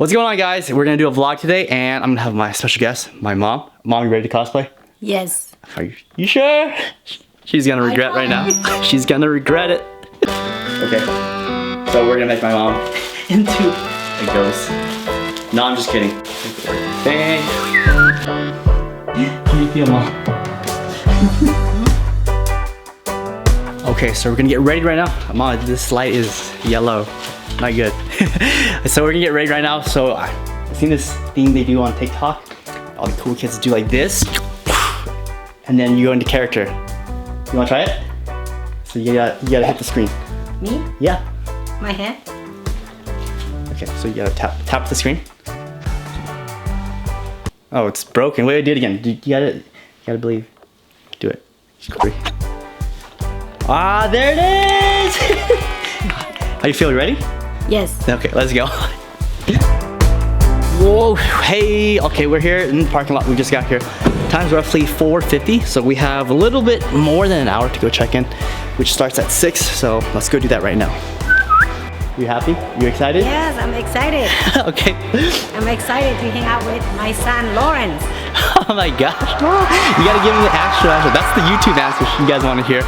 What's going on, guys? We're gonna do a vlog today, and I'm gonna have my special guest, my mom. Mom, you ready to cosplay? Yes. Are you sure? She's gonna regret right now. She's gonna regret it. Okay, so we're gonna make my mom into a ghost. No, I'm just kidding. Bang. How do you feel, Mom? Okay, so we're gonna get ready right now. Mom, this light is yellow. Not good. So we're gonna get ready right now. So I've seen this thing they do on TikTok. All the cool kids do like this. And then you go into character. You wanna try it? So you gotta hit the screen. Me? Yeah. My hand? Okay, so you gotta tap the screen. Oh, it's broken. Wait, do it again. You gotta believe. Do it. Three. Ah, there it is! How you feel? You ready? Yes. Okay, let's go. Whoa, hey, okay, we're here in the parking lot. We just got here. Time's roughly 4:50, so we have a little bit more than an hour to go check in, which starts at 6, so let's go do that right now. You happy? You excited? Yes, I'm excited. Okay. I'm excited to hang out with my son, Lorentz. Oh my gosh. You gotta give me the actual answer. That's the YouTube answer you guys want to hear.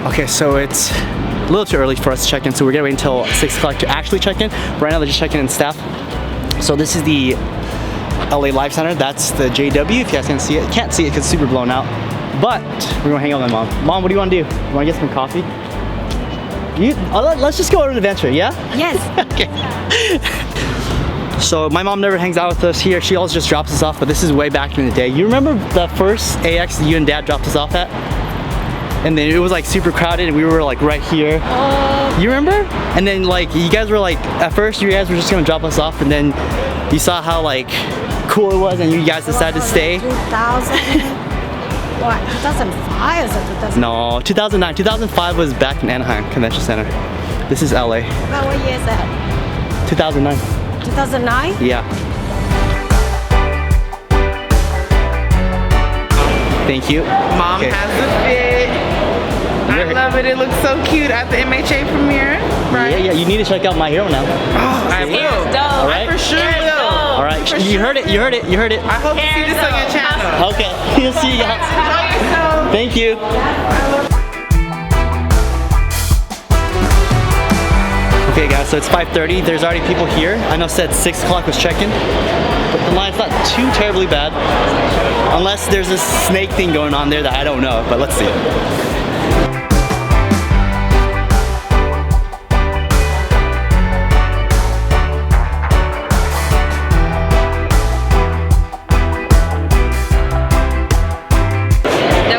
Okay, so it's a little too early for us to check in, so we're gonna wait until 6 o'clock to actually check in. Right now they're just checking in staff. So this is the LA Live Center. That's the JW, if you guys can see it. Can't see it because it's super blown out. But we're gonna hang out with my mom. Mom, what do you wanna do? You wanna get some coffee? Let's just go on an adventure, yeah? Yes. Okay. So my mom never hangs out with us here. She always just drops us off, but this is way back in the day. You remember the first AX that you and Dad dropped us off at? And then it was like super crowded and we were like right here. You remember? And then like you guys were like, at first you guys were just gonna drop us off, and then you saw how like cool it was and you guys decided to stay. 2000. What? 2005 or 2000? No, 2009. 2005 was back in Anaheim Convention Center. This is LA. About what year is that? 2009. 2009? Yeah. Thank you. Mom has the fit. I love it. It looks so cute at the MHA premiere, right? Yeah, you need to check out My Hero now. Oh, I will. All right. I for sure will. All right. You heard it. You heard it. You heard it. I hope to see this on your channel. Okay. You'll see you guys. Enjoy yourself. Thank you. Okay, guys. So it's 5:30. There's already people here. I know said 6 o'clock was check-in, but the line's not too terribly bad, unless there's a snake thing going on there that I don't know. But let's see.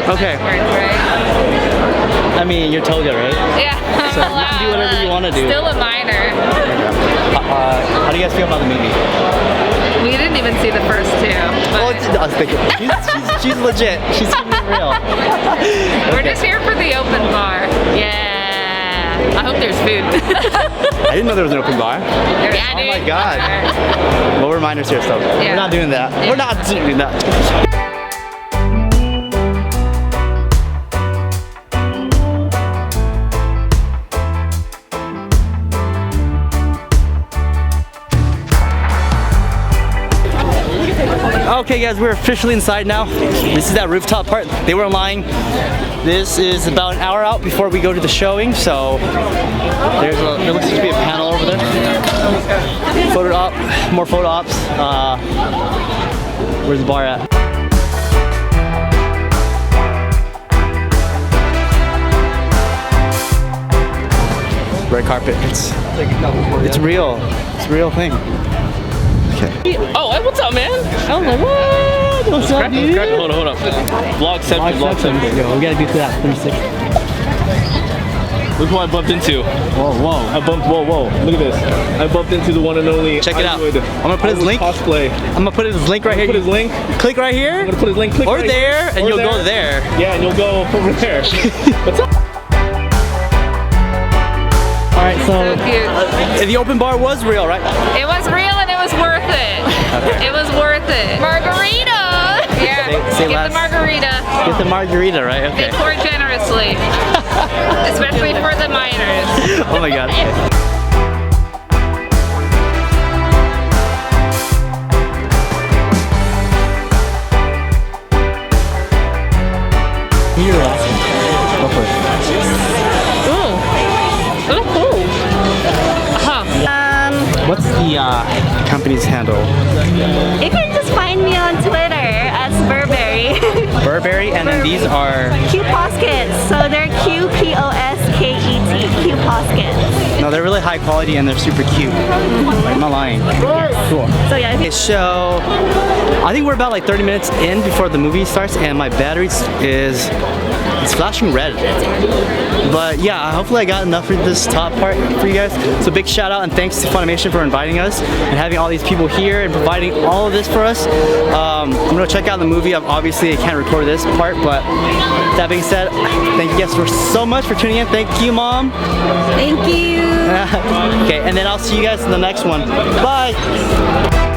Okay. I mean, you're Toga, right? Yeah, I'm So allowed. you can do whatever you want to do. Still a minor. How do you guys feel about the movie? We didn't even see the first two. Oh, But I was thinking, she's legit. She's real. we're just here for the open bar. Yeah. I hope there's food. I didn't know there was an open bar. Yeah, Oh my dude. god. Well, we're minors here, so Yeah. we're not doing that. Yeah. We're not doing that. Okay guys, we're officially inside now. This is that rooftop part. They weren't lying. This is about an hour out before we go to the showing, so there looks to be a panel over there. Photo op, more photo ops. Where's the bar at? Red carpet. It's real. It's a real thing. Okay. Oh, hey, what's up, man? I was like, what? What's up, dude? Hold up. Vlogception. Yo, we gotta do that 36. Look who I bumped into. Whoa. Whoa. Look at this. I bumped into the one and only Check it out. iWood. I'm gonna put his link. Cosplay. I'm gonna put his link right here. Put his link. Click right here. I'm gonna put his link. Click Or right there, here. and Or you'll go there. Yeah, and you'll go over there. What's up? All right, so So cute. the open bar was real, right? It was real and it was worth it. It was worth it. Margarita! Yeah, Say get less. the margarita. Get the margarita, right? Okay. They pour generously. Especially for the the minors. Oh my god. Here, go for it. Ooh, cool. Huh. What's the company's handle? You can just find me on Twitter as Burberry. Burberry, and then these are... Q Poskets. So they're QPOSKET. Q Poskets. No, they're really high quality and they're super cute. I'm not lying. Cool. So yeah, Okay, so I think we're about like 30 minutes in before the movie starts, and my battery is flashing red. But yeah, hopefully I got enough for this top part for you guys. So big shout out and thanks to Funimation for inviting us and having all these people here and providing all of this for us. I'm gonna check out the movie. Obviously I can't record this part, but that being said, thank you guys so much for tuning in. Thank you, Mom. Thank you. Okay, and then I'll see you guys in the next one. Bye.